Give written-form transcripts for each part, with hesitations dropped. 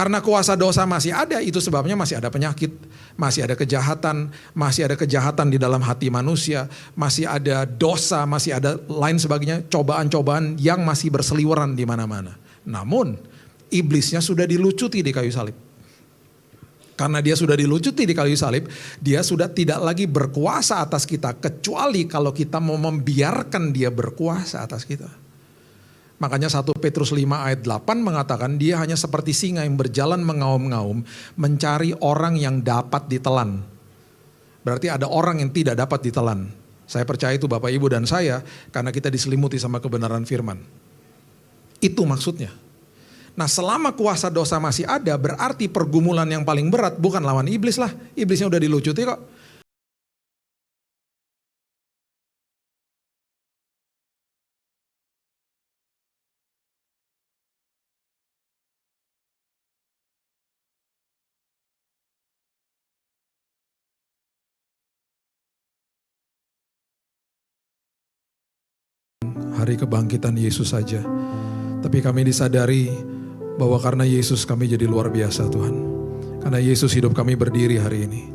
Karena kuasa dosa masih ada, itu sebabnya masih ada penyakit, masih ada kejahatan di dalam hati manusia, masih ada dosa, masih ada lain sebagainya, cobaan-cobaan yang masih berseliweran di mana-mana. Namun, iblisnya sudah dilucuti di kayu salib. Karena dia sudah dilucuti di kayu salib, dia sudah tidak lagi berkuasa atas kita, kecuali kalau kita mau membiarkan dia berkuasa atas kita. Makanya 1 Petrus 5 ayat 8 mengatakan dia hanya seperti singa yang berjalan mengaum-ngaum mencari orang yang dapat ditelan. Berarti ada orang yang tidak dapat ditelan. Saya percaya itu Bapak Ibu dan saya karena kita diselimuti sama kebenaran firman. Itu maksudnya. Nah selama kuasa dosa masih ada berarti pergumulan yang paling berat bukan lawan iblis lah. Iblisnya udah dilucuti kok. Hari kebangkitan Yesus saja. Tapi kami disadari bahwa karena Yesus kami jadi luar biasa Tuhan. Karena Yesus hidup kami berdiri hari ini.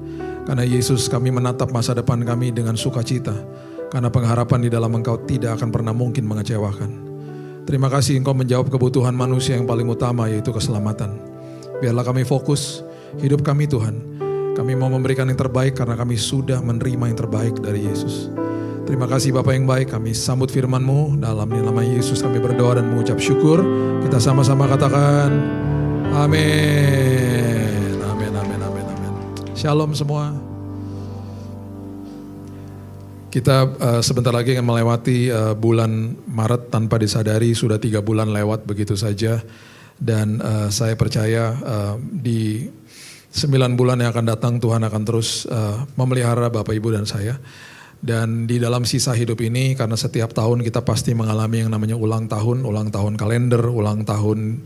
Karena Yesus kami menatap masa depan kami dengan sukacita. Karena pengharapan di dalam Engkau tidak akan pernah mungkin mengecewakan. Terima kasih Engkau menjawab kebutuhan manusia yang paling utama yaitu keselamatan. Biarlah kami fokus hidup kami Tuhan. Kami mau memberikan yang terbaik karena kami sudah menerima yang terbaik dari Yesus. Terima kasih Bapak yang baik, kami sambut firman-Mu, dalam nama Yesus kami berdoa dan mengucap syukur. Kita sama-sama katakan, amin, amin, amin, amin, amin. Shalom semua. Kita sebentar lagi akan melewati bulan Maret tanpa disadari, sudah 3 bulan lewat begitu saja. Dan saya percaya di 9 bulan yang akan datang Tuhan akan terus memelihara Bapak Ibu dan saya. Dan di dalam sisa hidup ini karena setiap tahun kita pasti mengalami yang namanya ulang tahun kalender, ulang tahun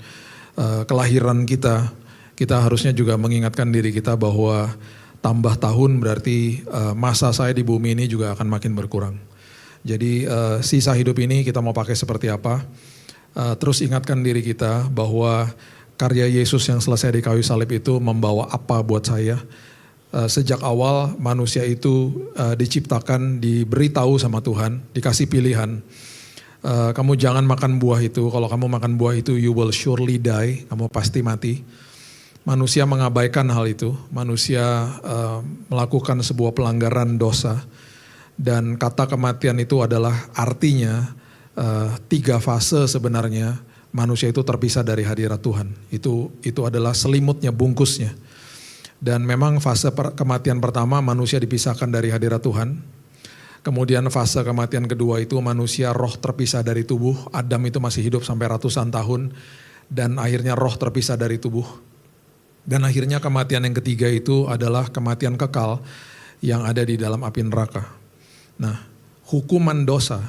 kelahiran kita. Kita harusnya juga mengingatkan diri kita bahwa tambah tahun berarti masa saya di bumi ini juga akan makin berkurang. Jadi sisa hidup ini kita mau pakai seperti apa? Terus ingatkan diri kita bahwa karya Yesus yang selesai di kayu salib itu membawa apa buat saya. Sejak awal manusia itu diciptakan, diberitahu sama Tuhan, dikasih pilihan. Kamu jangan makan buah itu, kalau kamu makan buah itu you will surely die, kamu pasti mati. Manusia mengabaikan hal itu, manusia melakukan sebuah pelanggaran dosa. Dan kata kematian itu adalah artinya 3 fase sebenarnya manusia itu terpisah dari hadirat Tuhan. Itu adalah selimutnya, bungkusnya. Dan memang fase kematian pertama manusia dipisahkan dari hadirat Tuhan. Kemudian fase kematian kedua itu manusia roh terpisah dari tubuh. Adam itu masih hidup sampai ratusan tahun. Dan akhirnya roh terpisah dari tubuh. Dan akhirnya kematian yang ketiga itu adalah kematian kekal yang ada di dalam api neraka. Nah, hukuman dosa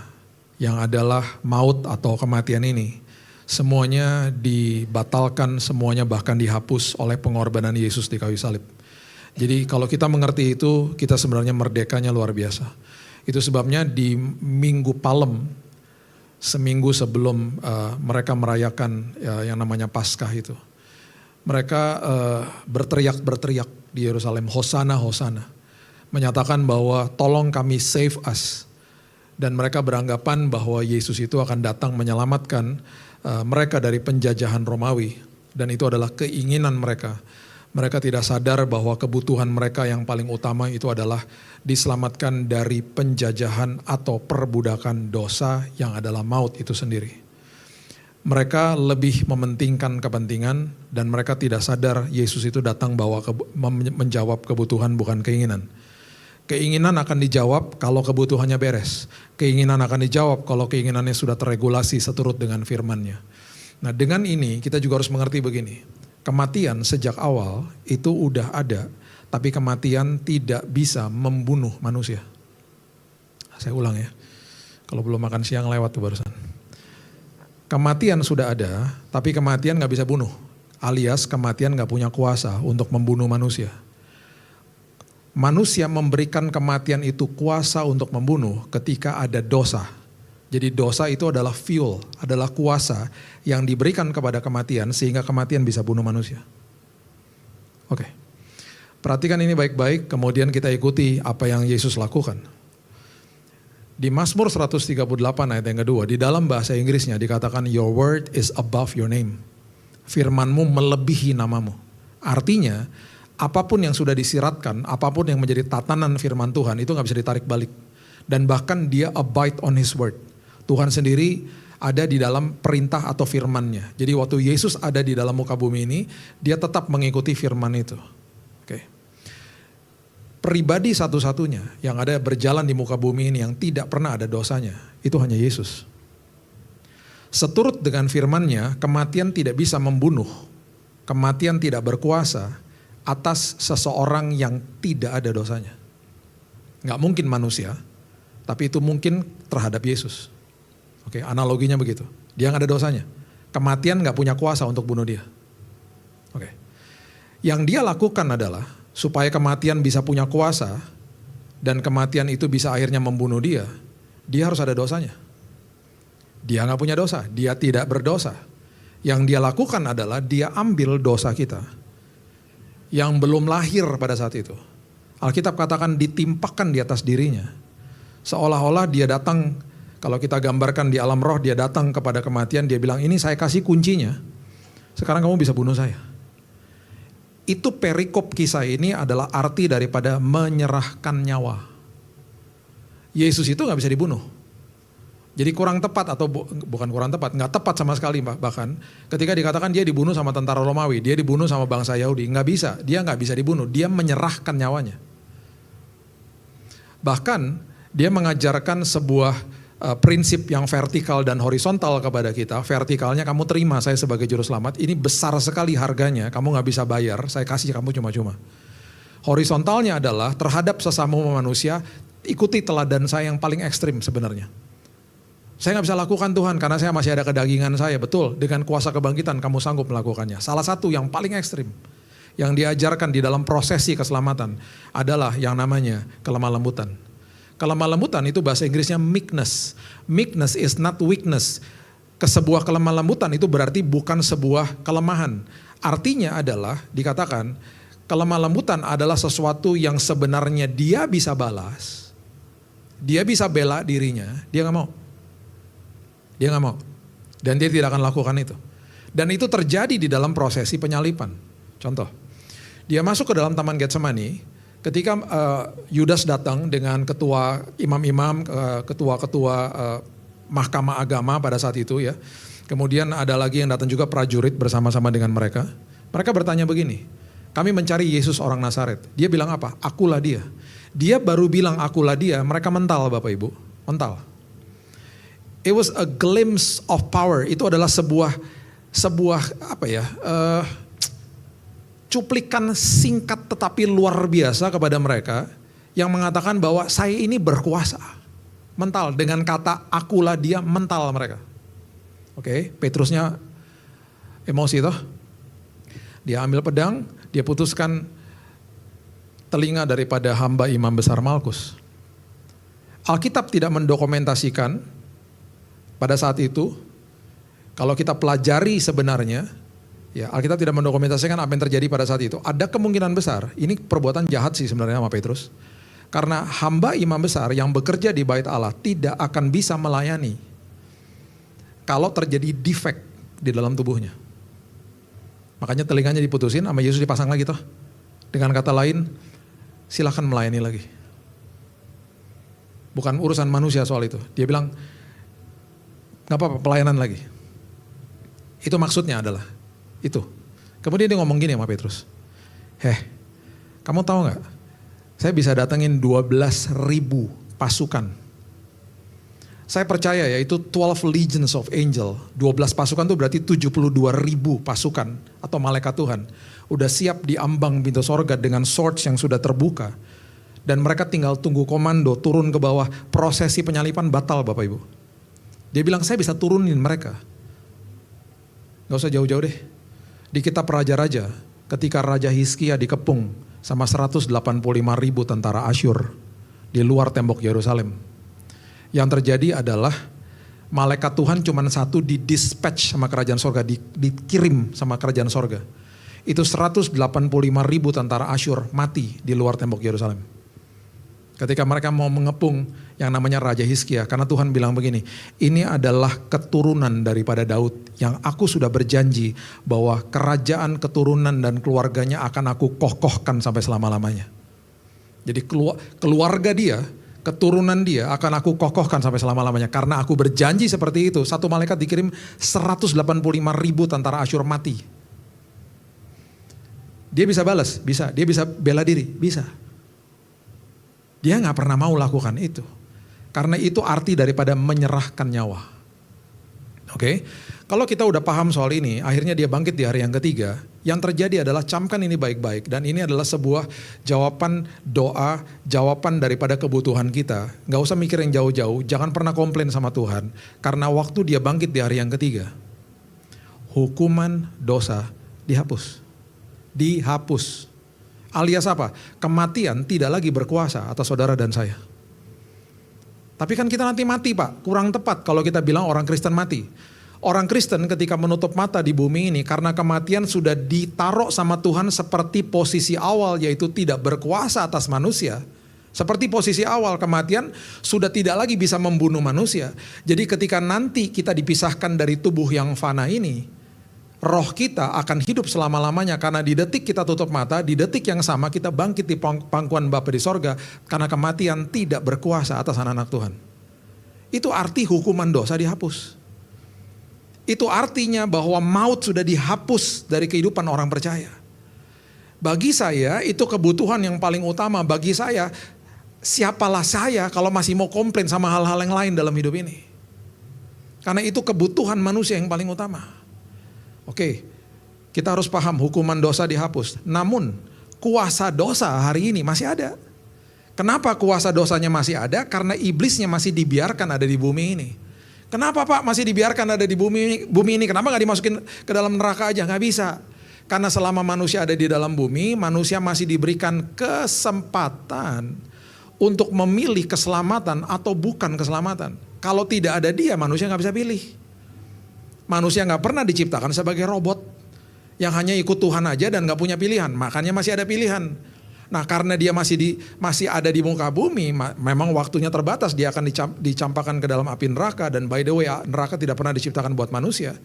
yang adalah maut atau kematian ini semuanya dibatalkan, semuanya bahkan dihapus oleh pengorbanan Yesus di kayu salib. Jadi kalau kita mengerti itu, kita sebenarnya merdekanya luar biasa. Itu sebabnya di Minggu Palem, seminggu sebelum mereka merayakan yang namanya Paskah itu. Mereka berteriak di Yerusalem, Hosana, Hosana. Menyatakan bahwa tolong kami save us. Dan mereka beranggapan bahwa Yesus itu akan datang menyelamatkan mereka dari penjajahan Romawi. Dan itu adalah keinginan mereka. Mereka tidak sadar bahwa kebutuhan mereka yang paling utama itu adalah diselamatkan dari penjajahan atau perbudakan dosa yang adalah maut itu sendiri. Mereka lebih mementingkan kepentingan dan mereka tidak sadar Yesus itu datang menjawab kebutuhan bukan keinginan. Keinginan akan dijawab kalau kebutuhannya beres. Keinginan akan dijawab kalau keinginannya sudah terregulasi seturut dengan firman-Nya. Nah dengan ini kita juga harus mengerti begini. Kematian sejak awal itu udah ada. Tapi kematian tidak bisa membunuh manusia. Saya ulang ya. Kalau belum makan siang lewat tuh barusan. Kematian sudah ada, tapi kematian gak bisa bunuh. Alias kematian gak punya kuasa untuk membunuh manusia. Manusia memberikan kematian itu kuasa untuk membunuh ketika ada dosa. Jadi dosa itu adalah fuel, adalah kuasa yang diberikan kepada kematian sehingga kematian bisa bunuh manusia. Oke. Perhatikan ini baik-baik, kemudian kita ikuti apa yang Yesus lakukan. Di Mazmur 138 ayat yang kedua, di dalam bahasa Inggrisnya dikatakan, your word is above your name. Firmanmu melebihi namamu. Artinya, apapun yang sudah disiratkan, apapun yang menjadi tatanan firman Tuhan, itu gak bisa ditarik balik. Dan bahkan dia abide on his word. Tuhan sendiri ada di dalam perintah atau firman-Nya. Jadi waktu Yesus ada di dalam muka bumi ini, dia tetap mengikuti firman itu. Oke. Pribadi satu-satunya yang ada berjalan di muka bumi ini yang tidak pernah ada dosanya, itu hanya Yesus. Seturut dengan firman-Nya, kematian tidak bisa membunuh, kematian tidak berkuasa atas seseorang yang tidak ada dosanya. Nggak mungkin manusia, tapi itu mungkin terhadap Yesus. Oke, analoginya begitu. Dia nggak ada dosanya. Kematian nggak punya kuasa untuk bunuh dia. Oke. Yang dia lakukan adalah supaya kematian bisa punya kuasa dan kematian itu bisa akhirnya membunuh dia, dia harus ada dosanya. Dia nggak punya dosa, dia tidak berdosa. Yang dia lakukan adalah dia ambil dosa kita yang belum lahir pada saat itu. Alkitab katakan ditimpakan di atas dirinya. Seolah-olah dia datang, kalau kita gambarkan di alam roh, dia datang kepada kematian, dia bilang, ini saya kasih kuncinya, sekarang kamu bisa bunuh saya. Itu perikop kisah ini adalah arti daripada menyerahkan nyawa. Yesus itu gak bisa dibunuh. Jadi kurang tepat atau bukan kurang tepat, gak tepat sama sekali bahkan. Ketika dikatakan dia dibunuh sama tentara Romawi, dia dibunuh sama bangsa Yahudi, gak bisa, dia gak bisa dibunuh, dia menyerahkan nyawanya. Bahkan dia mengajarkan sebuah prinsip yang vertikal dan horizontal kepada kita. Vertikalnya, kamu terima saya sebagai juru selamat, ini besar sekali harganya, kamu gak bisa bayar, saya kasih kamu cuma-cuma. Horizontalnya adalah terhadap sesama manusia, ikuti teladan saya yang paling ekstrim sebenarnya. Saya gak bisa lakukan Tuhan karena saya masih ada kedagingan saya, betul, dengan kuasa kebangkitan kamu sanggup melakukannya. Salah satu yang paling ekstrim yang diajarkan di dalam prosesi keselamatan adalah yang namanya kelemah lembutan. Kelemah lembutan itu bahasa Inggrisnya meekness. Meekness is not weakness. Sebuah kelemah lembutan itu berarti bukan sebuah kelemahan. Artinya adalah dikatakan kelemah lembutan adalah sesuatu yang sebenarnya dia bisa balas. Dia bisa bela dirinya, dia gak mau. Dia gak mau. Dan dia tidak akan lakukan itu. Dan itu terjadi di dalam prosesi penyalipan. Contoh, dia masuk ke dalam Taman Getsemani. Ketika Yudas datang dengan ketua imam-imam, ketua-ketua mahkamah agama pada saat itu ya. Kemudian ada lagi yang datang juga prajurit bersama-sama dengan mereka. Mereka bertanya begini, kami mencari Yesus orang Nazaret. Dia bilang apa? Akulah dia. Dia baru bilang akulah dia, mereka mental Bapak Ibu, mental. It was a glimpse of power. Itu adalah sebuah apa ya? Cuplikan singkat tetapi luar biasa kepada mereka yang mengatakan bahwa saya ini berkuasa. Mental, dengan kata akulah dia, mental mereka. Oke, Petrusnya emosi toh. Dia ambil pedang, dia putuskan telinga daripada hamba imam besar Malkus. Alkitab tidak mendokumentasikan pada saat itu. Kalau kita pelajari sebenarnya, ya, Alkitab tidak mendokumentasikan apa yang terjadi pada saat itu. Ada kemungkinan besar, ini perbuatan jahat sih sebenarnya sama Petrus. Karena hamba imam besar yang bekerja di bait Allah tidak akan bisa melayani kalau terjadi defect di dalam tubuhnya. Makanya telinganya diputusin, sama Yesus dipasang lagi toh. Dengan kata lain, silakan melayani lagi. Bukan urusan manusia soal itu. Dia bilang, gak apa-apa, pelayanan lagi. Itu maksudnya adalah itu. Kemudian dia ngomong gini sama Petrus. Kamu tahu gak? Saya bisa datengin 12.000 pasukan. Saya percaya ya itu 12 legions of angel. 12 pasukan itu berarti 72.000 pasukan atau malaikat Tuhan. Udah siap di ambang pintu sorga dengan swords yang sudah terbuka. Dan mereka tinggal tunggu komando turun ke bawah. Prosesi penyalipan batal Bapak Ibu. Dia bilang saya bisa turunin mereka. Gak usah jauh-jauh deh. Di kitab Raja-Raja, ketika Raja Hizkia dikepung sama 185.000 tentara Asyur di luar tembok Yerusalem. Yang terjadi adalah malaikat Tuhan cuma satu di dispatch sama kerajaan sorga, dikirim sama kerajaan sorga. itu 185.000 tentara Asyur mati di luar tembok Yerusalem. Ketika mereka mau mengepung yang namanya Raja Hizkia, karena Tuhan bilang begini, ini adalah keturunan daripada Daud yang aku sudah berjanji bahwa kerajaan, keturunan dan keluarganya akan aku kokohkan sampai selama-lamanya. Jadi keluarga dia, keturunan dia akan aku kokohkan sampai selama-lamanya. Karena aku berjanji seperti itu, satu malaikat dikirim 185.000 tentara Asyur mati. Dia bisa balas, bisa. Dia bisa bela diri, bisa. Dia gak pernah mau lakukan itu. Karena itu arti daripada menyerahkan nyawa. Oke, kalau kita udah paham soal ini, akhirnya dia bangkit di hari yang ketiga. Yang terjadi adalah camkan ini baik-baik. Dan ini adalah sebuah jawaban doa, jawaban daripada kebutuhan kita. Gak usah mikir yang jauh-jauh, jangan pernah komplain sama Tuhan. Karena waktu dia bangkit di hari yang ketiga, hukuman dosa dihapus. Dihapus. Alias apa? Kematian tidak lagi berkuasa atas saudara dan saya. Tapi kan kita nanti mati Pak, kurang tepat kalau kita bilang orang Kristen mati. Orang Kristen ketika menutup mata di bumi ini karena kematian sudah ditaruh sama Tuhan seperti posisi awal, yaitu tidak berkuasa atas manusia. Seperti posisi awal, kematian sudah tidak lagi bisa membunuh manusia. Jadi ketika nanti kita dipisahkan dari tubuh yang fana ini, roh kita akan hidup selama-lamanya karena di detik kita tutup mata, di detik yang sama kita bangkit di pangkuan Bapa di sorga karena kematian tidak berkuasa atas anak-anak Tuhan. Itu arti hukuman dosa dihapus. Itu artinya bahwa maut sudah dihapus dari kehidupan orang percaya. Bagi saya itu kebutuhan yang paling utama. Bagi saya, siapalah saya kalau masih mau komplain sama hal-hal yang lain dalam hidup ini. Karena itu kebutuhan manusia yang paling utama. Oke, kita harus paham hukuman dosa dihapus. Namun kuasa dosa hari ini masih ada. Kenapa kuasa dosanya masih ada? Karena iblisnya masih dibiarkan ada di bumi ini. Kenapa Pak masih dibiarkan ada di bumi ini? Kenapa gak dimasukin ke dalam neraka aja? Gak bisa. Karena selama manusia ada di dalam bumi, manusia masih diberikan kesempatan untuk memilih keselamatan atau bukan keselamatan. Kalau tidak ada dia, manusia gak bisa pilih. Manusia gak pernah diciptakan sebagai robot yang hanya ikut Tuhan aja dan gak punya pilihan. Makanya masih ada pilihan. Nah karena dia masih ada di muka bumi, memang waktunya terbatas, dia akan dicampakkan ke dalam api neraka. Dan by the way, neraka tidak pernah diciptakan buat manusia.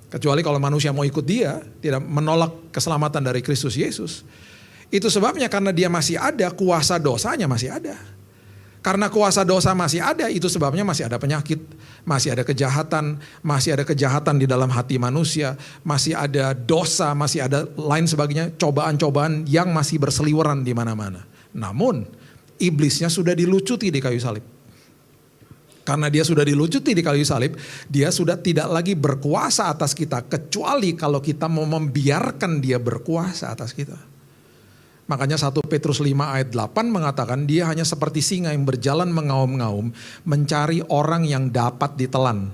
Kecuali kalau manusia mau ikut dia, tidak menolak keselamatan dari Kristus Yesus. Itu sebabnya karena dia masih ada, kuasa dosanya masih ada. Karena kuasa dosa masih ada, itu sebabnya masih ada penyakit, masih ada kejahatan di dalam hati manusia, masih ada dosa, masih ada lain sebagainya, cobaan-cobaan yang masih berseliweran di mana-mana. Namun, iblisnya sudah dilucuti di kayu salib. Karena dia sudah dilucuti di kayu salib, dia sudah tidak lagi berkuasa atas kita, kecuali kalau kita mau membiarkan dia berkuasa atas kita. Makanya 1 Petrus 5 ayat 8 mengatakan dia hanya seperti singa yang berjalan mengaum-ngaum mencari orang yang dapat ditelan.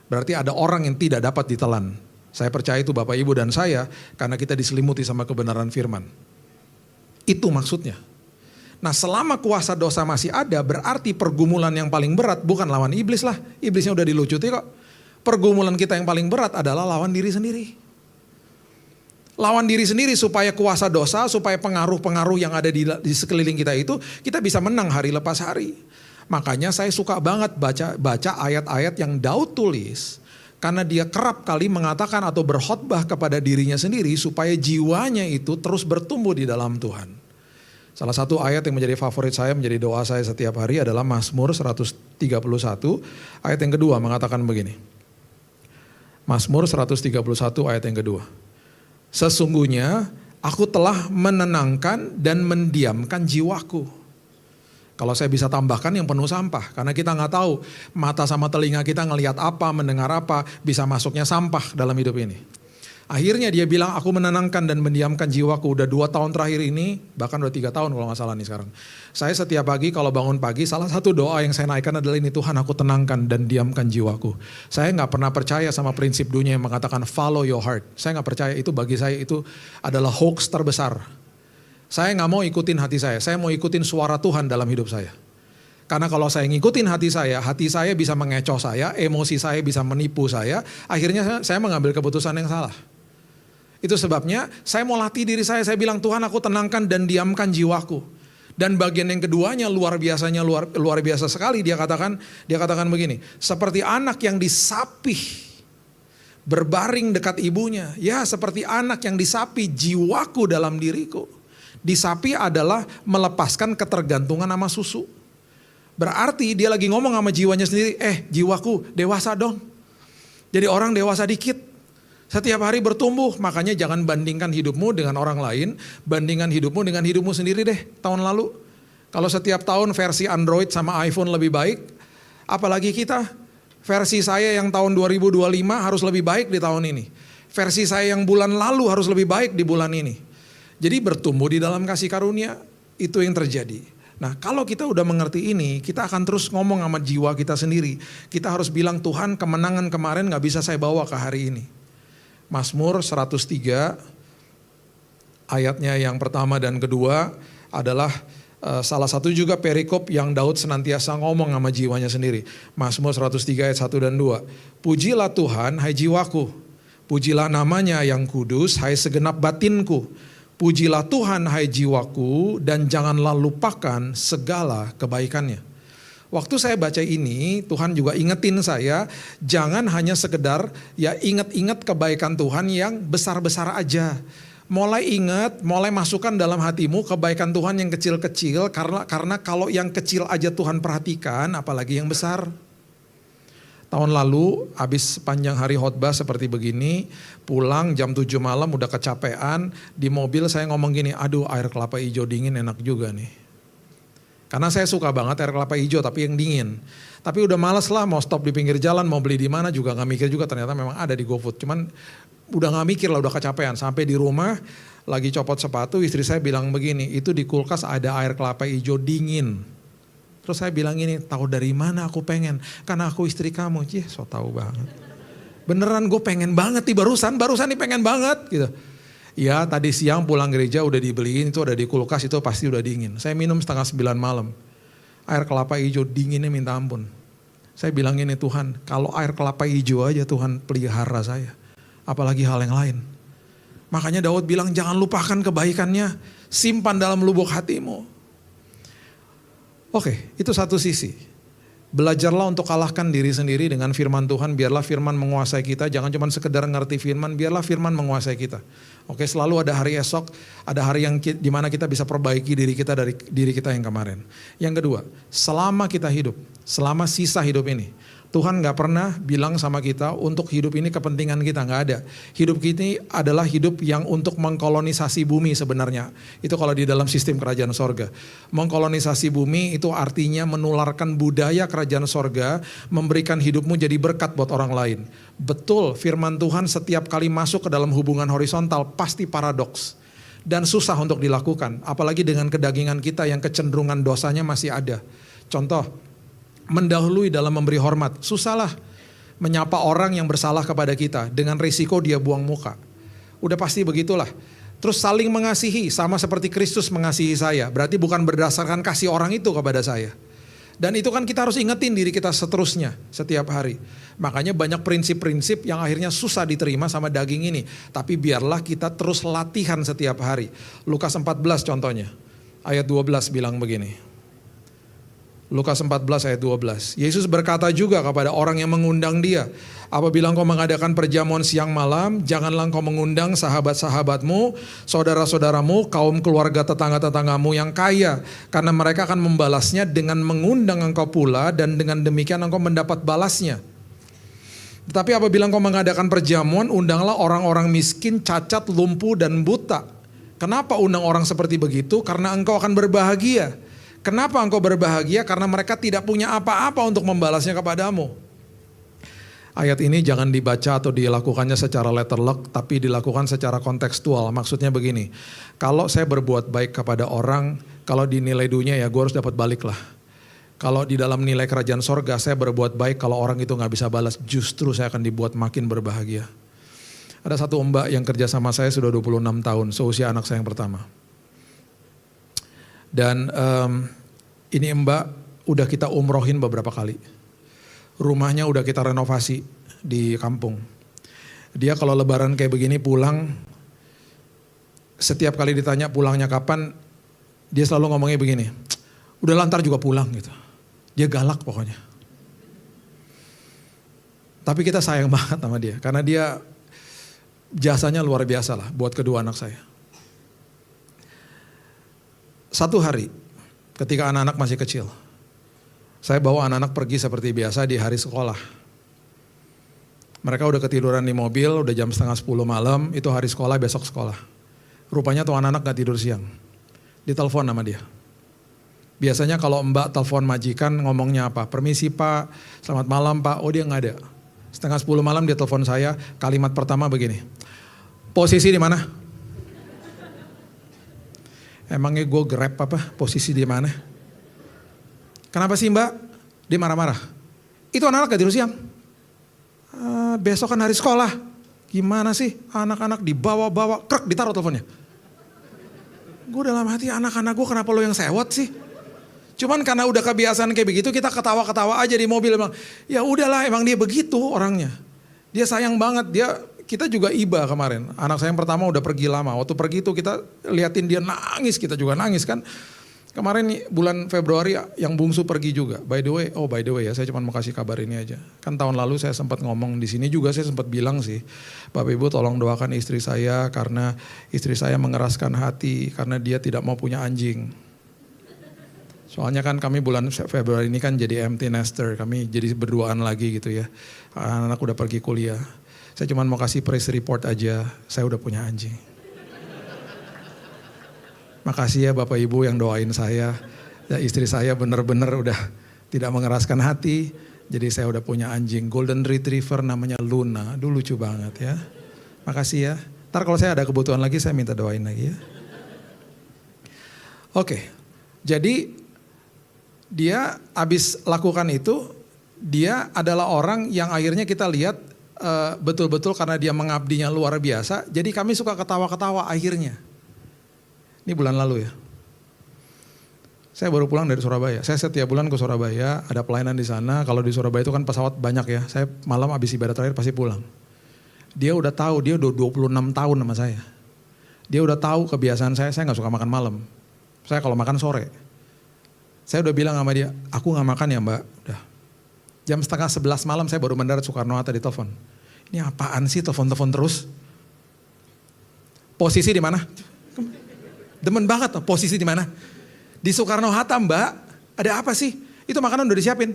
Berarti ada orang yang tidak dapat ditelan. Saya percaya itu Bapak Ibu dan saya karena kita diselimuti sama kebenaran firman. Itu maksudnya. Nah selama kuasa dosa masih ada berarti pergumulan yang paling berat bukan lawan iblis lah. Iblisnya udah dilucuti kok. Pergumulan kita yang paling berat adalah lawan diri sendiri. Lawan diri sendiri supaya kuasa dosa, supaya pengaruh-pengaruh yang ada di sekeliling kita itu, kita bisa menang hari lepas hari. Makanya saya suka banget baca ayat-ayat yang Daud tulis. Karena dia kerap kali mengatakan atau berkhotbah kepada dirinya sendiri supaya jiwanya itu terus bertumbuh di dalam Tuhan. Salah satu ayat yang menjadi favorit saya, menjadi doa saya setiap hari adalah Mazmur 131. Ayat yang kedua mengatakan begini. Mazmur 131 ayat yang kedua. Sesungguhnya aku telah menenangkan dan mendiamkan jiwaku. Kalau saya bisa tambahkan yang penuh sampah. Karena kita gak tahu mata sama telinga kita ngelihat apa, mendengar apa, bisa masuknya sampah dalam hidup ini. Akhirnya dia bilang aku menenangkan dan mendiamkan jiwaku. Udah 2 tahun terakhir ini, bahkan udah 3 tahun kalau gak salah nih sekarang. Saya setiap pagi kalau bangun pagi, salah satu doa yang saya naikkan adalah ini, Tuhan aku tenangkan dan diamkan jiwaku. Saya gak pernah percaya sama prinsip dunia yang mengatakan follow your heart. Saya gak percaya, itu bagi saya itu adalah hoax terbesar. Saya gak mau ikutin hati saya mau ikutin suara Tuhan dalam hidup saya. Karena kalau saya ngikutin hati saya bisa mengecoh saya, emosi saya bisa menipu saya, akhirnya saya mengambil keputusan yang salah. Itu sebabnya saya mau latih diri saya bilang Tuhan aku tenangkan dan diamkan jiwaku. Dan bagian yang keduanya luar biasa sekali. Dia katakan begini, seperti anak yang disapih berbaring dekat ibunya. Ya seperti anak yang disapi jiwaku dalam diriku. Disapi adalah melepaskan ketergantungan sama susu. Berarti dia lagi ngomong sama jiwanya sendiri, jiwaku dewasa dong. Jadi orang dewasa dikit. Setiap hari bertumbuh, makanya jangan bandingkan hidupmu dengan orang lain. Bandingkan hidupmu dengan hidupmu sendiri deh tahun lalu. Kalau setiap tahun versi Android sama iPhone lebih baik, apalagi kita. Versi saya yang tahun 2025 harus lebih baik di tahun ini. Versi saya yang bulan lalu harus lebih baik di bulan ini. Jadi bertumbuh di dalam kasih karunia, itu yang terjadi. Nah kalau kita udah mengerti ini, kita akan terus ngomong sama jiwa kita sendiri. Kita harus bilang, Tuhan kemenangan kemarin gak bisa saya bawa ke hari ini. Mazmur 103 ayatnya yang pertama dan kedua adalah salah satu juga perikop yang Daud senantiasa ngomong sama jiwanya sendiri. Mazmur 103 ayat 1 dan 2. Pujilah Tuhan hai jiwaku, pujilah namanya yang kudus hai segenap batinku. Pujilah Tuhan hai jiwaku dan janganlah lupakan segala kebaikannya. Waktu saya baca ini, Tuhan juga ingetin saya, jangan hanya sekedar ya ingat-ingat kebaikan Tuhan yang besar-besar aja. Mulai ingat, mulai masukkan dalam hatimu kebaikan Tuhan yang kecil-kecil, karena kalau yang kecil aja Tuhan perhatikan, apalagi yang besar. Tahun lalu, habis panjang hari khotbah seperti begini, pulang jam 7 malam udah kecapean, di mobil saya ngomong gini, aduh air kelapa hijau dingin enak juga nih. Karena saya suka banget air kelapa hijau tapi yang dingin. Tapi udah males lah mau stop di pinggir jalan, mau beli di mana juga gak mikir juga, ternyata memang ada di GoFood. Cuman udah gak mikir lah, udah kecapean. Sampai di rumah lagi copot sepatu, istri saya bilang begini, itu di kulkas ada air kelapa hijau dingin. Terus saya bilang ini, tahu dari mana aku pengen? Karena aku istri kamu. So tahu banget. Beneran gue pengen banget nih barusan nih pengen banget gitu. Ya tadi siang pulang gereja udah dibeliin, itu ada di kulkas, itu pasti udah dingin. Saya minum 8:30 malam. Air kelapa hijau dinginnya minta ampun. Saya bilang ini, Tuhan kalau air kelapa hijau aja Tuhan pelihara saya. Apalagi hal yang lain. Makanya Daud bilang jangan lupakan kebaikannya. Simpan dalam lubuk hatimu. Oke, itu satu sisi. Belajarlah untuk kalahkan diri sendiri dengan firman Tuhan. Biarlah firman menguasai kita. Jangan cuma sekedar ngerti firman, biarlah firman menguasai kita. Oke, selalu ada hari esok, ada hari yang dimana kita bisa perbaiki diri kita dari diri kita yang kemarin. Yang kedua, selama kita hidup, selama sisa hidup ini, Tuhan gak pernah bilang sama kita untuk hidup ini kepentingan kita, gak ada. Hidup kita adalah hidup yang untuk mengkolonisasi bumi sebenarnya. Itu kalau di dalam sistem kerajaan sorga. Mengkolonisasi bumi itu artinya menularkan budaya kerajaan sorga, memberikan hidupmu jadi berkat buat orang lain. Betul, firman Tuhan setiap kali masuk ke dalam hubungan horizontal pasti paradoks. Dan susah untuk dilakukan, apalagi dengan kedagingan kita yang kecenderungan dosanya masih ada. Contoh, mendahului dalam memberi hormat. Susahlah menyapa orang yang bersalah kepada kita dengan risiko dia buang muka. Udah pasti begitulah. Terus saling mengasihi sama seperti Kristus mengasihi saya. Berarti bukan berdasarkan kasih orang itu kepada saya. Dan itu kan kita harus ingetin diri kita seterusnya setiap hari. Makanya banyak prinsip-prinsip yang akhirnya susah diterima sama daging ini. Tapi biarlah kita terus latihan setiap hari. Lukas 14 contohnya. Ayat 12 bilang begini. Lukas 14 ayat 12. Yesus berkata juga kepada orang yang mengundang dia. Apabila engkau mengadakan perjamuan siang malam, janganlah engkau mengundang sahabat-sahabatmu, saudara-saudaramu, kaum keluarga tetangga-tetanggamu yang kaya. Karena mereka akan membalasnya dengan mengundang engkau pula, dan dengan demikian engkau mendapat balasnya. Tetapi apabila engkau mengadakan perjamuan, undanglah orang-orang miskin, cacat, lumpuh, dan buta. Kenapa undang orang seperti begitu? Karena engkau akan berbahagia. Kenapa engkau berbahagia? Karena mereka tidak punya apa-apa untuk membalasnya kepadamu. Ayat ini jangan dibaca atau dilakukannya secara letter luck, tapi dilakukan secara kontekstual. Maksudnya begini, kalau saya berbuat baik kepada orang, kalau di nilai dunia ya gue harus dapat balik lah. Kalau di dalam nilai kerajaan sorga saya berbuat baik, kalau orang itu gak bisa balas, justru saya akan dibuat makin berbahagia. Ada satu mbak yang kerja sama saya sudah 26 tahun, seusia anak saya yang pertama. Dan ini mbak udah kita umrohin beberapa kali. Rumahnya udah kita renovasi di kampung. Dia kalau lebaran kayak begini pulang, setiap kali ditanya pulangnya kapan, dia selalu ngomongnya begini, udah lantar juga pulang gitu. Dia galak pokoknya. Tapi kita sayang banget sama dia, karena dia jasanya luar biasa lah buat kedua anak saya. Satu hari, ketika anak-anak masih kecil, saya bawa anak-anak pergi seperti biasa di hari sekolah. Mereka udah ketiduran di mobil, udah jam 9:30 malam, itu hari sekolah, besok sekolah. Rupanya tuh anak-anak gak tidur siang. Ditelepon sama dia. Biasanya kalau mbak telepon majikan ngomongnya apa? Permisi pak, selamat malam pak, oh dia gak ada. 9:30 malam dia telepon saya, kalimat pertama begini, posisi di mana? Emangnya gue grab apa? Posisi di mana? Kenapa sih mbak? Dia marah-marah. Itu anak-anak gak tidur siang. Besok kan hari sekolah. Gimana sih anak-anak dibawa-bawa, krek ditaruh teleponnya. Gue dalam hati, anak-anak gue kenapa lo yang sewot sih? Cuman karena udah kebiasaan kayak begitu, kita ketawa-ketawa aja di mobil. Ya udahlah, emang dia begitu orangnya. Dia sayang banget, kita juga iba kemarin. Anak saya yang pertama udah pergi lama. Waktu pergi itu kita liatin dia nangis, kita juga nangis kan. Kemarin bulan Februari yang bungsu pergi juga. By the way ya, saya cuma mau kasih kabar ini aja. Kan tahun lalu saya sempat ngomong di sini juga, saya sempat bilang sih, Bapak Ibu tolong doakan istri saya karena istri saya mengeraskan hati karena dia tidak mau punya anjing. Soalnya kan kami bulan Februari ini kan jadi empty nester, kami jadi berduaan lagi gitu ya. Anak-anak udah pergi kuliah. Saya cuma mau kasih press report aja, saya udah punya anjing. Makasih ya Bapak Ibu yang doain saya. Ya, istri saya benar-benar udah tidak mengeraskan hati. Jadi saya udah punya anjing golden retriever namanya Luna. Dulu lucu banget ya. Makasih ya. Ntar kalau saya ada kebutuhan lagi saya minta doain lagi ya. Oke. Jadi dia habis lakukan itu, dia adalah orang yang akhirnya kita lihat betul-betul karena dia mengabdinya luar biasa. Jadi kami suka ketawa-ketawa akhirnya. Ini bulan lalu ya. Saya baru pulang dari Surabaya. Saya setiap bulan ke Surabaya, ada pelayanan di sana. Kalau di Surabaya itu kan pesawat banyak ya. Saya malam habis ibadah terakhir pasti pulang. Dia udah tahu, dia udah 26 tahun sama saya. Dia udah tahu kebiasaan saya gak suka makan malam. Saya kalau makan sore. Saya udah bilang sama dia, aku gak makan ya mbak. Udah. Jam 10:30 malam saya baru mendarat Soekarno-Hatta di telepon. Ini apaan sih telepon-telepon terus? Posisi di mana? Demen banget loh, posisi di mana? Di Soekarno-Hatta mbak, ada apa sih? Itu makanan udah disiapin.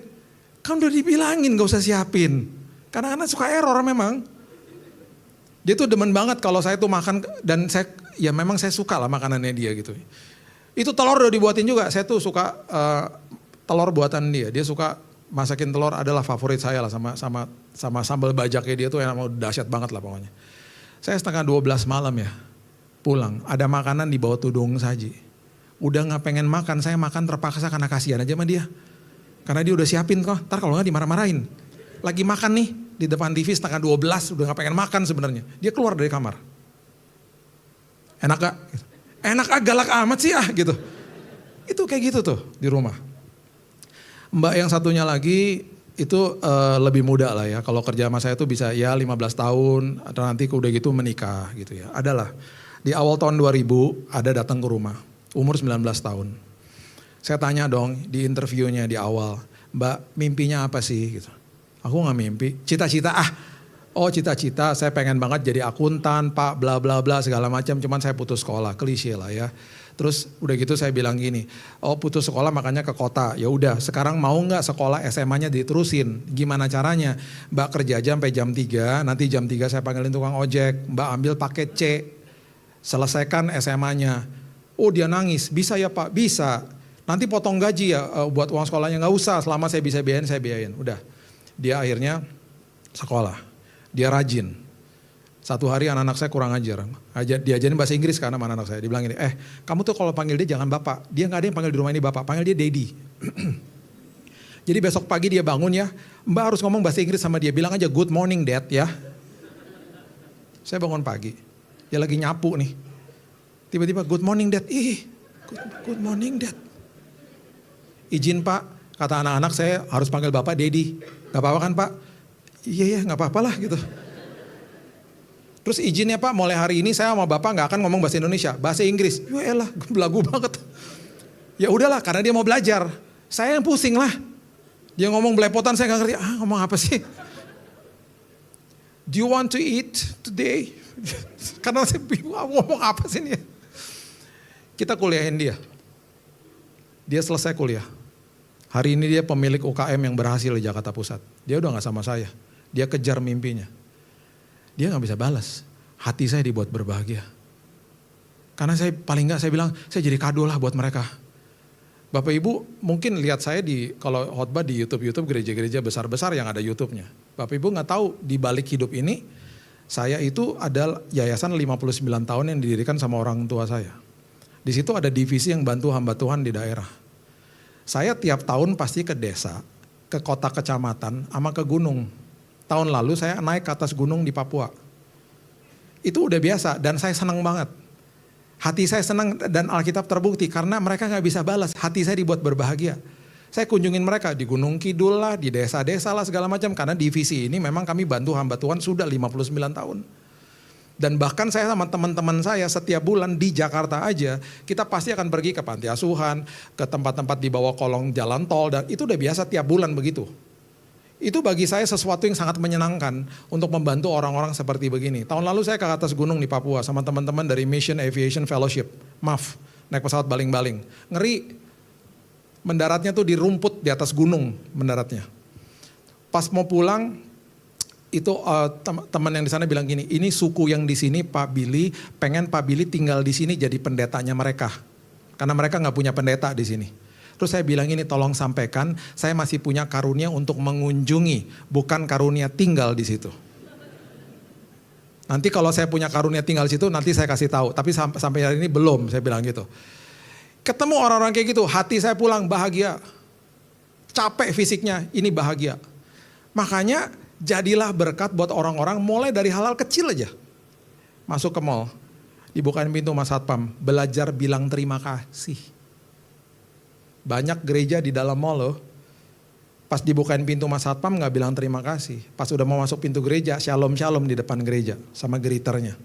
Kan udah dibilangin gak usah siapin. Karena anak suka error memang. Dia tuh demen banget kalau saya tuh makan dan ya memang saya suka lah makanannya dia gitu. Itu telur udah dibuatin juga, saya tuh suka telur buatan dia. Dia suka masakin telur, adalah favorit saya lah sama sambal bajaknya dia tuh yang mau dahsyat banget lah pokoknya. Saya 11:30 malam ya. Pulang, ada makanan di bawah tudung saji. Udah gak pengen makan, saya makan terpaksa karena kasihan aja sama dia. Karena dia udah siapin kok, ntar kalau gak dimarah-marahin. Lagi makan nih, di depan TV 11:30, udah gak pengen makan sebenarnya. Dia keluar dari kamar. Enak gak? Enak galak amat sih gitu. Itu kayak gitu tuh di rumah. Mbak yang satunya lagi, itu lebih muda lah ya. Kalau kerja sama saya tuh bisa ya 15 tahun, atau nanti udah gitu menikah gitu ya. Adalah. Di awal tahun 2000 ada datang ke rumah, umur 19 tahun. Saya tanya dong di interviewnya di awal, Mbak mimpinya apa sih? Gitu. Aku gak mimpi, cita-cita cita-cita saya pengen banget jadi akuntan, pak bla bla bla segala macam, cuman saya putus sekolah, klise lah ya. Terus udah gitu saya bilang gini, putus sekolah makanya ke kota. Ya udah, sekarang mau nggak sekolah SMA-nya diterusin? Gimana caranya? Mbak kerja aja sampai jam 3, nanti jam 3 saya panggilin tukang ojek, Mbak ambil paket C. Selesaikan SMA-nya. Oh dia nangis, bisa ya pak? Bisa. Nanti potong gaji ya, buat uang sekolahnya nggak usah, selama saya bisa biayain, saya biayain. Udah, dia akhirnya sekolah, dia rajin. Satu hari anak-anak saya kurang ajar, diajarin bahasa Inggris karena anak saya. Dibilang ini, kamu tuh kalau panggil dia jangan bapak, dia nggak ada yang panggil di rumah ini bapak, panggil dia daddy. Jadi besok pagi dia bangun ya, mbak harus ngomong bahasa Inggris sama dia, bilang aja good morning dad ya. Saya bangun pagi. Dia lagi nyapu nih. Tiba-tiba good morning dad. Good morning dad. Izin pak, kata anak-anak saya harus panggil bapak daddy. Gak apa-apa kan pak? Iya gak apa-apa lah gitu. Terus izin ya Pak, mulai hari ini saya sama Bapak nggak akan ngomong bahasa Indonesia, bahasa Inggris. Ya elah, belagu banget. Ya udahlah, karena dia mau belajar. Saya yang pusing lah. Dia ngomong belepotan, saya nggak ngerti. Ngomong apa sih? Do you want to eat today? Karena saya bingung ngomong apa sih nih? Kita kuliahin dia. Dia selesai kuliah. Hari ini dia pemilik UKM yang berhasil di Jakarta Pusat. Dia udah nggak sama saya. Dia kejar mimpinya. Dia nggak bisa balas. Hati saya dibuat berbahagia. Karena saya paling nggak saya bilang, saya jadi kado lah buat mereka. Bapak Ibu mungkin lihat saya kalau khotbah di YouTube gereja-gereja besar-besar yang ada YouTube-nya. Bapak Ibu nggak tahu di balik hidup ini, saya itu ada yayasan 59 tahun yang didirikan sama orang tua saya. Di situ ada divisi yang bantu hamba Tuhan di daerah. Saya tiap tahun pasti ke desa, ke kota kecamatan, sama ke gunung. Tahun lalu saya naik ke atas gunung di Papua. Itu udah biasa dan saya senang banget. Hati saya senang dan Alkitab terbukti karena mereka gak bisa balas. Hati saya dibuat berbahagia. Saya kunjungin mereka di Gunung Kidul lah, di desa-desa lah segala macam. Karena divisi ini memang kami bantu hamba Tuhan sudah 59 tahun. Dan bahkan saya sama teman-teman saya setiap bulan di Jakarta aja, kita pasti akan pergi ke panti asuhan, ke tempat-tempat di bawah kolong jalan tol. Dan itu udah biasa tiap bulan begitu. Itu bagi saya sesuatu yang sangat menyenangkan untuk membantu orang-orang seperti begini. Tahun lalu saya ke atas gunung di Papua sama teman-teman dari Mission Aviation Fellowship, MAF, naik pesawat baling-baling. Ngeri, mendaratnya tuh di rumput di atas gunung mendaratnya. Pas mau pulang, itu teman yang di sana bilang gini, ini suku yang di sini Pak Billy, pengen Pak Billy tinggal di sini jadi pendetanya mereka. Karena mereka nggak punya pendeta di sini. Terus saya bilang ini tolong sampaikan, saya masih punya karunia untuk mengunjungi, bukan karunia tinggal di situ. Nanti kalau saya punya karunia tinggal di situ, nanti saya kasih tahu. Tapi sampai hari ini belum, saya bilang gitu. Ketemu orang-orang kayak gitu, hati saya pulang bahagia. Capek fisiknya, ini bahagia. Makanya jadilah berkat buat orang-orang mulai dari hal-hal kecil aja. Masuk ke mall, dibukain pintu Mas Satpam, belajar bilang terima kasih. Banyak gereja di dalam mall loh. Pas dibukain pintu Mas Satpam gak bilang terima kasih. Pas udah mau masuk pintu gereja, shalom di depan gereja sama greeternya.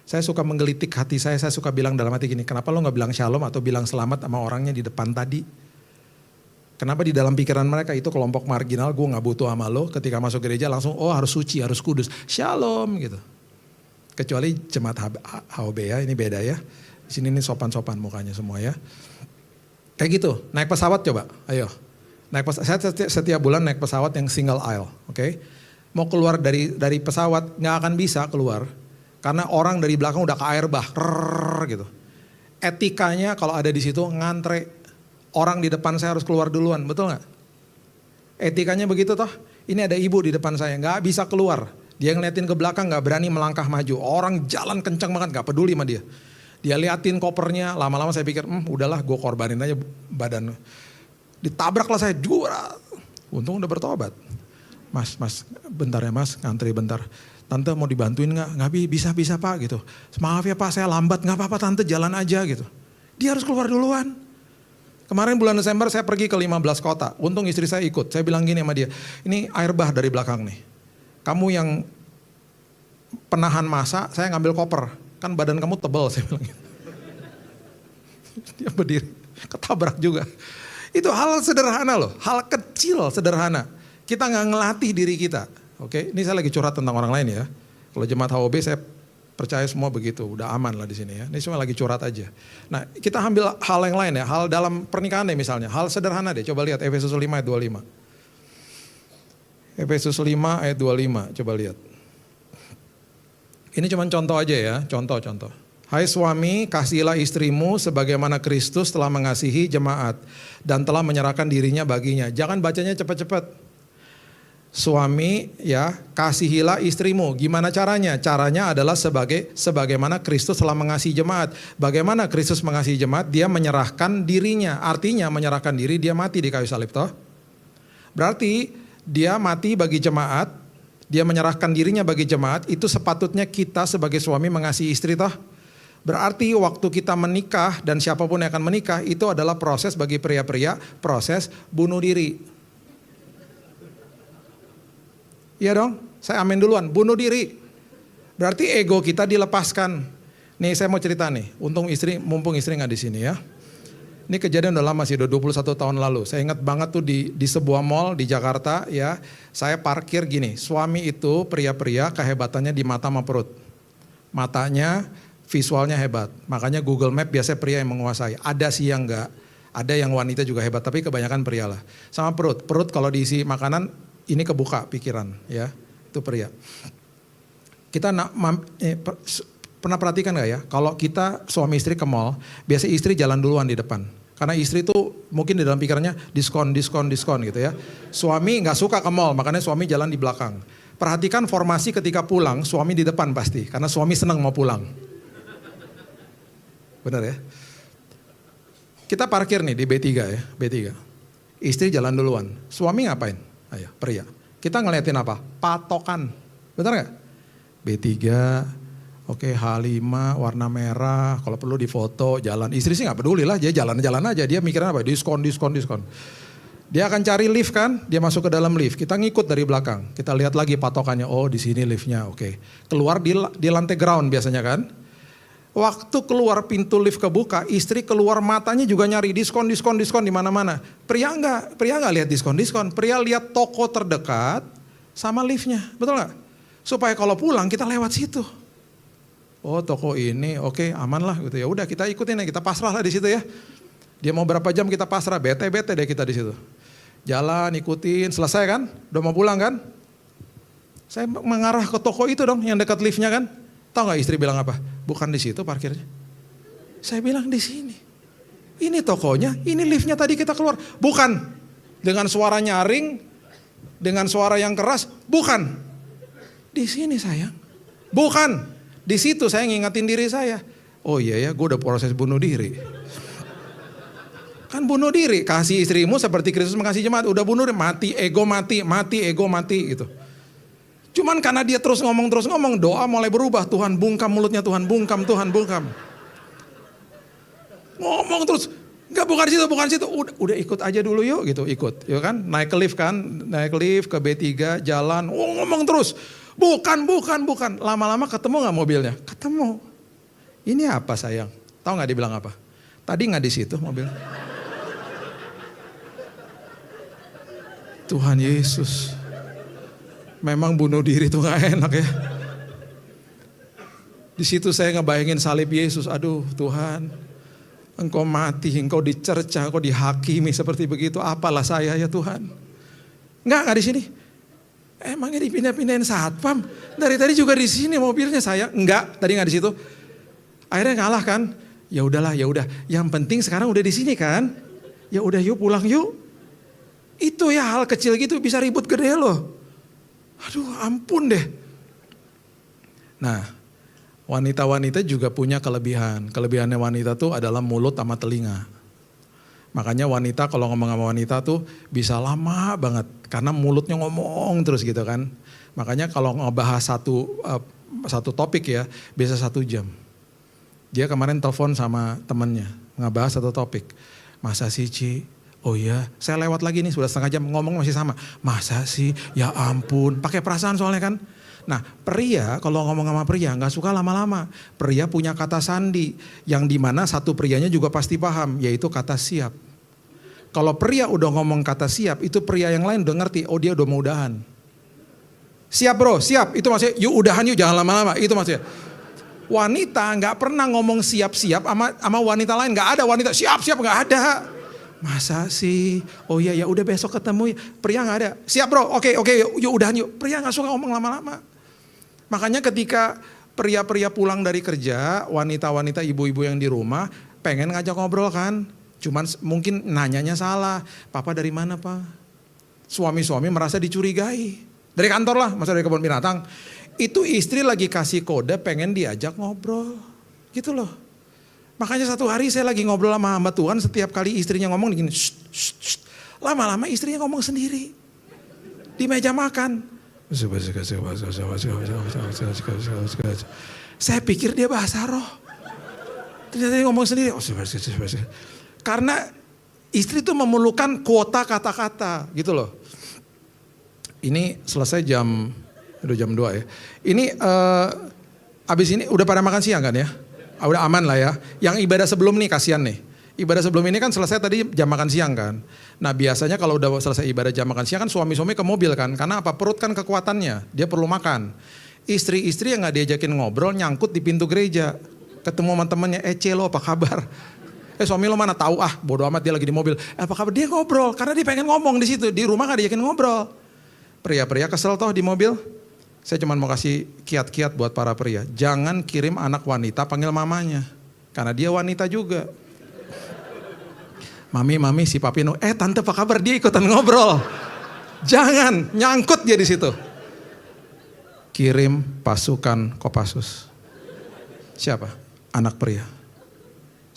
Saya suka menggelitik hati saya suka bilang dalam hati gini, kenapa lo gak bilang shalom atau bilang selamat sama orangnya di depan tadi? Kenapa di dalam pikiran mereka itu kelompok marginal, gue gak butuh sama lo, ketika masuk gereja langsung harus suci, harus kudus, shalom gitu. Kecuali jemaat HOB ya, ini beda ya. Di sini ini sopan-sopan mukanya semua ya. Kayak gitu, naik pesawat coba, ayo. Saya setiap bulan naik pesawat yang single aisle, oke? Mau keluar dari pesawat nggak akan bisa keluar karena orang dari belakang udah ke air bah, gitu. Etikanya kalau ada di situ ngantre, orang di depan saya harus keluar duluan, betul nggak? Etikanya begitu toh. Ini ada ibu di depan saya nggak bisa keluar, dia ngeliatin ke belakang nggak berani melangkah maju. Orang jalan kencang banget nggak peduli sama dia. Dia liatin kopernya, lama-lama saya pikir, udahlah gue korbanin aja badan. Ditabraklah saya, juara. Untung udah bertobat. Mas, bentar ya mas, ngantri bentar. Tante mau dibantuin gak? Nggak bisa Pak gitu. Maaf ya Pak, saya lambat, gak apa-apa tante jalan aja gitu. Dia harus keluar duluan. Kemarin bulan Desember saya pergi ke 15 kota, untung istri saya ikut. Saya bilang gini sama dia, ini air bah dari belakang nih. Kamu yang penahan massa, saya ngambil koper. Kan badan kamu tebal, saya bilang gitu. Dia berdiri, ketabrak juga. Itu hal sederhana loh, hal kecil sederhana. Kita nggak ngelatih diri kita. Oke, ini saya lagi curhat tentang orang lain ya. Kalau jemaat HOB saya percaya semua begitu, udah aman lah di sini ya. Ini cuma lagi curhat aja. Nah, kita ambil hal yang lain ya, hal dalam pernikahan deh misalnya. Hal sederhana deh, coba lihat Efesus 5 ayat 25. Efesus 5 ayat 25, coba lihat. Ini cuma contoh aja ya, contoh. Hai suami, kasihilah istrimu sebagaimana Kristus telah mengasihi jemaat dan telah menyerahkan dirinya baginya. Jangan bacanya cepat-cepat. Suami ya, kasihilah istrimu. Gimana caranya? Caranya adalah sebagaimana Kristus telah mengasihi jemaat. Bagaimana Kristus mengasihi jemaat? Dia menyerahkan dirinya. Artinya menyerahkan diri, dia mati di kayu salib toh. Berarti dia mati bagi jemaat. Dia menyerahkan dirinya bagi jemaat, itu sepatutnya kita sebagai suami mengasihi istri toh. Berarti waktu kita menikah dan siapapun yang akan menikah itu adalah proses bagi pria-pria, proses bunuh diri. Iya dong, saya amin duluan, bunuh diri. Berarti ego kita dilepaskan. Nih saya mau cerita nih, mumpung istri nggak di sini ya. Ini kejadian udah lama sih, udah 21 tahun lalu. Saya ingat banget tuh di sebuah mall di Jakarta ya. Saya parkir gini, suami itu pria-pria kehebatannya di mata sama perut. Matanya visualnya hebat, makanya Google Map biasanya pria yang menguasai. Ada sih yang enggak, ada yang wanita juga hebat, tapi kebanyakan pria lah. Sama perut kalau diisi makanan ini kebuka pikiran ya, itu pria. Kita pernah perhatikan gak ya, kalau kita suami istri ke mall, biasa istri jalan duluan di depan. Karena istri tuh mungkin di dalam pikirannya diskon gitu ya. Suami gak suka ke mall, makanya suami jalan di belakang. Perhatikan formasi ketika pulang, suami di depan pasti, karena suami senang mau pulang. Benar ya? Kita parkir nih di B3 ya, B3. Istri jalan duluan, suami ngapain? Ayo, pria. Kita ngeliatin apa? Patokan, benar gak? B3, oke, H5 warna merah, kalau perlu difoto, jalan. Istri sih gak peduli lah, dia jalan-jalan aja. Dia mikirin apa? Diskon. Dia akan cari lift kan, dia masuk ke dalam lift. Kita ngikut dari belakang, kita lihat lagi patokannya. Oh di sini liftnya, oke. Keluar di lantai ground biasanya kan. Waktu keluar pintu lift kebuka, istri keluar matanya juga nyari diskon di mana-mana. Pria enggak lihat diskon. Pria lihat toko terdekat sama liftnya, betul nggak? Supaya kalau pulang kita lewat situ. Oh toko ini, oke aman lah gitu ya. Udah kita ikutin ya, kita pasrah lah di situ ya. Dia mau berapa jam kita pasrah, bete deh kita di situ. Jalan ikutin, selesai kan? Udah mau pulang kan? Saya mengarah ke toko itu dong, yang dekat liftnya kan? Tahu nggak istri bilang apa? Bukan di situ parkirnya. Saya bilang di sini. Ini tokonya, ini liftnya tadi kita keluar. Bukan. Dengan suara nyaring, dengan suara yang keras, bukan. Di sini sayang. Bukan. Di situ saya ngingetin diri saya. Oh iya ya, gue udah proses bunuh diri. Kan bunuh diri, kasih istrimu seperti Kristus mengasihi jemaat. Udah bunuh diri, mati, ego mati gitu. Cuman karena dia terus ngomong, doa mulai berubah. Tuhan bungkam mulutnya, Tuhan bungkam. Ngomong terus, enggak bukan di situ. Udah ikut aja dulu yuk gitu, ikut. Ya kan, naik lift ke B3, jalan, ngomong terus. Bukan. Lama-lama ketemu gak mobilnya? Ketemu. Ini apa sayang? Tahu gak dia bilang apa? Tadi gak di situ mobil. Tuhan Yesus. Memang bunuh diri itu gak enak ya. Di situ saya ngebayangin salib Yesus. Aduh Tuhan, Engkau mati, Engkau dicerca, Engkau dihakimi seperti begitu. Apalah saya ya Tuhan. Enggak di sini. Emangnya dipindah-pindahin satpam? Dari tadi juga di sini mobilnya saya. Enggak, tadi nggak di situ. Akhirnya ngalah kan. Ya udahlah, ya udah. Yang penting sekarang udah di sini kan. Ya udah yuk pulang yuk. Itu ya hal kecil gitu bisa ribut gede loh. Aduh ampun deh. Nah wanita-wanita juga punya kelebihan. Kelebihannya wanita tuh adalah mulut sama telinga. Makanya wanita kalau ngomong sama wanita tuh bisa lama banget. Karena mulutnya ngomong terus gitu kan. Makanya kalau ngebahas satu topik ya bisa 1 jam. Dia kemarin telepon sama temennya. Ngebahas satu topik. Masa sih Ci? Oh iya, saya lewat lagi nih sudah 1/2 jam ngomong masih sama. Masa sih? Ya ampun, pakai perasaan soalnya kan. Nah pria kalau ngomong sama pria nggak suka lama-lama. Pria punya kata sandi yang dimana satu prianya juga pasti paham, yaitu kata siap. Kalau pria udah ngomong kata siap, itu pria yang lain udah ngerti, oh dia udah mau udahan. Siap bro, siap. Itu maksudnya yuk udahan yuk jangan lama-lama, itu maksudnya. Wanita nggak pernah ngomong siap-siap sama wanita lain, nggak ada wanita siap-siap nggak ada. Masa sih? Oh iya ya udah besok ketemu ya. Pria nggak ada. Siap bro, oke yuk udahan yuk. Pria nggak suka ngomong lama-lama. Makanya ketika pria-pria pulang dari kerja, wanita-wanita ibu-ibu yang di rumah pengen ngajak ngobrol kan. Cuman mungkin nanyanya salah. Papa dari mana pak? Suami-suami merasa dicurigai. Dari kantor lah, masa dari kebun binatang. Itu istri lagi kasih kode pengen diajak ngobrol. Gitu loh. Makanya satu hari saya lagi ngobrol sama hamba Tuhan, setiap kali istrinya ngomong gini, lama-lama istrinya ngomong sendiri. Di meja makan. Saya pikir dia bahasa roh. Ternyata dia ngomong sendiri. Karena istri itu memerlukan kuota kata-kata gitu loh. Ini selesai udah jam 2 ya. Ini Abis ini udah pada makan siang kan ya? Udah aman lah ya. Yang ibadah sebelum nih kasihan nih. Ibadah sebelum ini kan selesai tadi jam makan siang kan. Nah biasanya kalau udah selesai ibadah jam makan siang kan suami-suami ke mobil kan. Karena apa? Perut kan kekuatannya. Dia perlu makan. Istri-istri yang gak diajakin ngobrol nyangkut di pintu gereja. Ketemu sama temennya, Celo apa kabar? Suami lo mana tahu, bodo amat dia lagi di mobil. Apa kabar? Dia ngobrol karena dia pengen ngomong di situ. Di rumah gak diajakin ngobrol. Pria-pria kesel toh di mobil. Saya cuma mau kasih kiat-kiat buat para pria. Jangan kirim anak wanita panggil mamanya. Karena dia wanita juga. Mami, si papi tante apa kabar? Dia ikutan ngobrol. Jangan, nyangkut dia di situ. Kirim pasukan Kopassus. Siapa? Anak pria.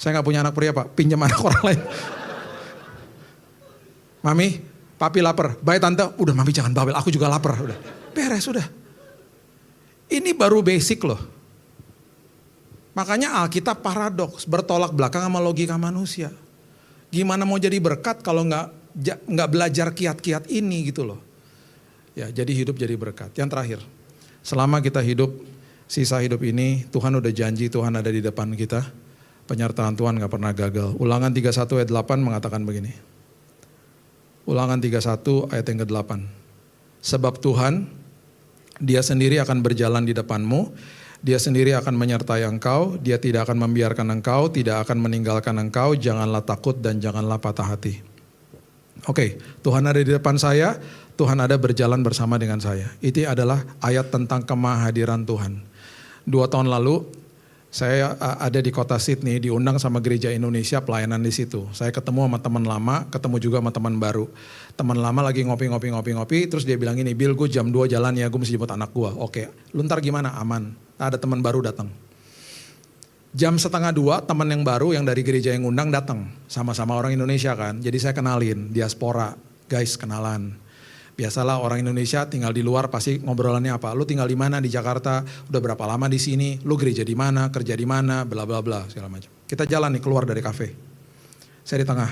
Saya gak punya anak pria Pak, pinjam anak orang lain. Mami, papi lapar. Baik tante, udah mami jangan bawel, aku juga lapar. Udah, beres udah. Ini baru basic loh. Makanya Alkitab paradoks, bertolak belakang sama logika manusia. Gimana mau jadi berkat kalau nggak belajar kiat-kiat ini gitu loh. Ya, jadi hidup jadi berkat. Yang terakhir, selama kita hidup, sisa hidup ini, Tuhan udah janji Tuhan ada di depan kita. Penyertaan Tuhan nggak pernah gagal. Ulangan 31 ayat 8 mengatakan begini. Ulangan 31 ayat yang ke-8. Sebab Tuhan, Dia sendiri akan berjalan di depanmu, Dia sendiri akan menyertai engkau, Dia tidak akan membiarkan engkau, tidak akan meninggalkan engkau, janganlah takut dan janganlah patah hati. Oke, Tuhan ada di depan saya, Tuhan ada berjalan bersama dengan saya. Itu adalah ayat tentang kemahadiran Tuhan. 2 tahun lalu, saya ada di kota Sydney, diundang sama Gereja Indonesia pelayanan di situ. Saya ketemu sama teman lama, ketemu juga sama teman baru. Teman lama lagi ngopi, terus dia bilang ini, Bill gue jam 2 jalan ya, gue mesti jemput anak gue. Oke, lu ntar gimana? Aman. Ada teman baru datang. Jam 1:30 teman yang baru yang dari gereja yang undang datang. Sama-sama orang Indonesia kan, jadi saya kenalin, diaspora. Guys, kenalan. Biasalah orang Indonesia tinggal di luar pasti ngobrolannya apa? Lu tinggal di mana di Jakarta? Udah berapa lama di sini? Lu gereja di mana? Kerja di mana? Bla bla bla segala macam. Kita jalan nih keluar dari kafe. Saya di tengah.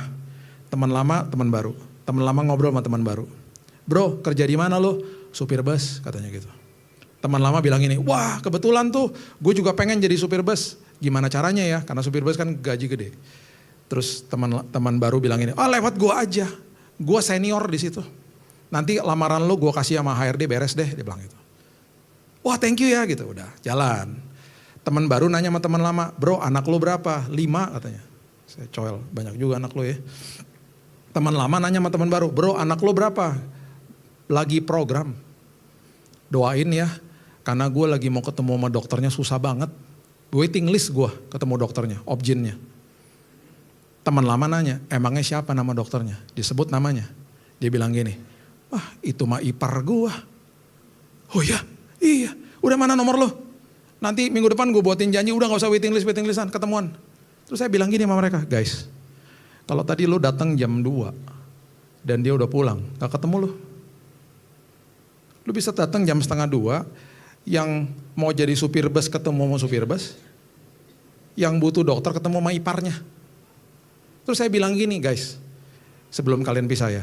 Teman lama, teman baru. Teman lama ngobrol sama teman baru. Bro, kerja di mana lu? Supir bus katanya gitu. Teman lama bilang ini, wah kebetulan tuh gue juga pengen jadi supir bus. Gimana caranya ya? Karena supir bus kan gaji gede. Terus teman baru bilang ini, lewat gue aja. Gue senior di situ. Nanti lamaran lu gue kasih sama HRD beres deh, dia bilang gitu. Wah thank you ya gitu, udah jalan. Teman baru nanya sama teman lama, bro anak lu berapa? 5 katanya. Saya coel, banyak juga anak lu ya. Teman lama nanya sama teman baru, bro anak lu berapa? Lagi program. Doain ya, karena gue lagi mau ketemu sama dokternya susah banget. Waiting list gue ketemu dokternya, objinnya. Teman lama nanya, emangnya siapa nama dokternya? Disebut namanya. Dia bilang gini, wah itu mah ipar gua. Oh ya, iya. Udah mana nomor lo? Nanti minggu depan gue buatin janji, udah gak usah waiting listan, ketemuan. Terus saya bilang gini sama mereka, guys. Kalau tadi lo datang jam 2 dan dia udah pulang, gak ketemu lo. Lo bisa datang jam 1:30, yang mau jadi supir bus ketemu sama supir bus, yang butuh dokter ketemu sama iparnya. Terus saya bilang gini guys, sebelum kalian pisah ya,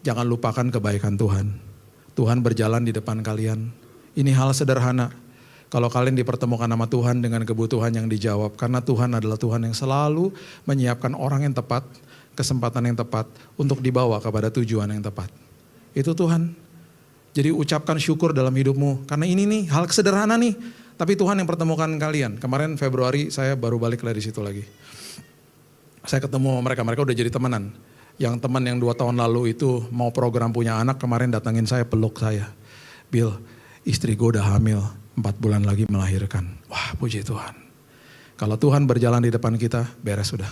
jangan lupakan kebaikan Tuhan. Tuhan berjalan di depan kalian. Ini hal sederhana. Kalau kalian dipertemukan sama Tuhan dengan kebutuhan yang dijawab. Karena Tuhan adalah Tuhan yang selalu menyiapkan orang yang tepat, kesempatan yang tepat untuk dibawa kepada tujuan yang tepat. Itu Tuhan. Jadi ucapkan syukur dalam hidupmu. Karena ini nih hal sederhana nih. Tapi Tuhan yang pertemukan kalian. Kemarin Februari saya baru balik dari situ lagi. Saya ketemu mereka udah jadi temenan. Yang teman yang 2 tahun lalu itu mau program punya anak, kemarin datangin saya, peluk saya. Bill, istri gue udah hamil, 4 bulan lagi melahirkan. Wah puji Tuhan. Kalau Tuhan berjalan di depan kita, beres sudah.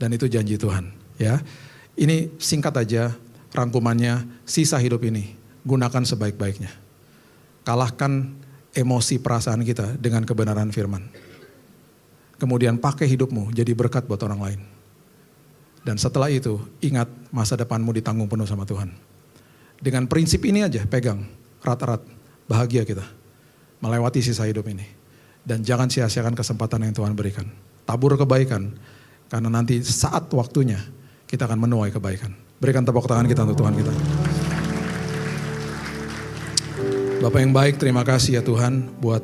Dan itu janji Tuhan. Ya, ini singkat aja rangkumannya, sisa hidup ini. Gunakan sebaik-baiknya. Kalahkan emosi perasaan kita dengan kebenaran firman. Kemudian pakai hidupmu jadi berkat buat orang lain. Dan setelah itu, ingat masa depanmu ditanggung penuh sama Tuhan. Dengan prinsip ini aja, pegang, rat-rat, bahagia kita. Melewati sisa hidup ini. Dan jangan sia-siakan kesempatan yang Tuhan berikan. Tabur kebaikan, karena nanti saat waktunya, kita akan menuai kebaikan. Berikan tepuk tangan kita untuk Tuhan kita. Bapak yang baik, terima kasih ya Tuhan, buat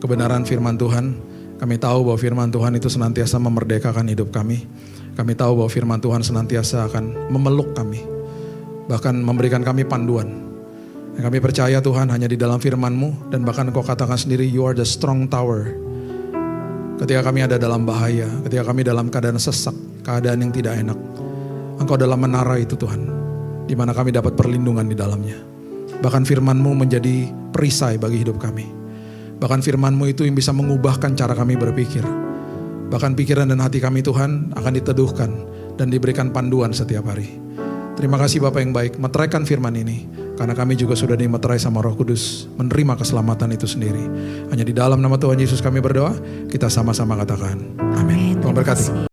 kebenaran firman Tuhan. Kami tahu bahwa firman Tuhan itu senantiasa memerdekakan hidup kami. Kami tahu bahwa firman Tuhan senantiasa akan memeluk kami, bahkan memberikan kami panduan. Dan kami percaya Tuhan hanya di dalam firman-Mu, dan bahkan Engkau katakan sendiri, you are the strong tower. Ketika kami ada dalam bahaya, ketika kami dalam keadaan sesak, keadaan yang tidak enak, Engkau adalah menara itu Tuhan, di mana kami dapat perlindungan di dalamnya. Bahkan firman-Mu menjadi perisai bagi hidup kami. Bahkan firman-Mu itu yang bisa mengubahkan cara kami berpikir. Bahkan pikiran dan hati kami Tuhan akan diteduhkan dan diberikan panduan setiap hari. Terima kasih Bapa yang baik, meteraikan firman ini. Karena kami juga sudah dimeterai sama Roh Kudus, menerima keselamatan itu sendiri. Hanya di dalam nama Tuhan Yesus kami berdoa, kita sama-sama katakan amin. Tuhan berkati.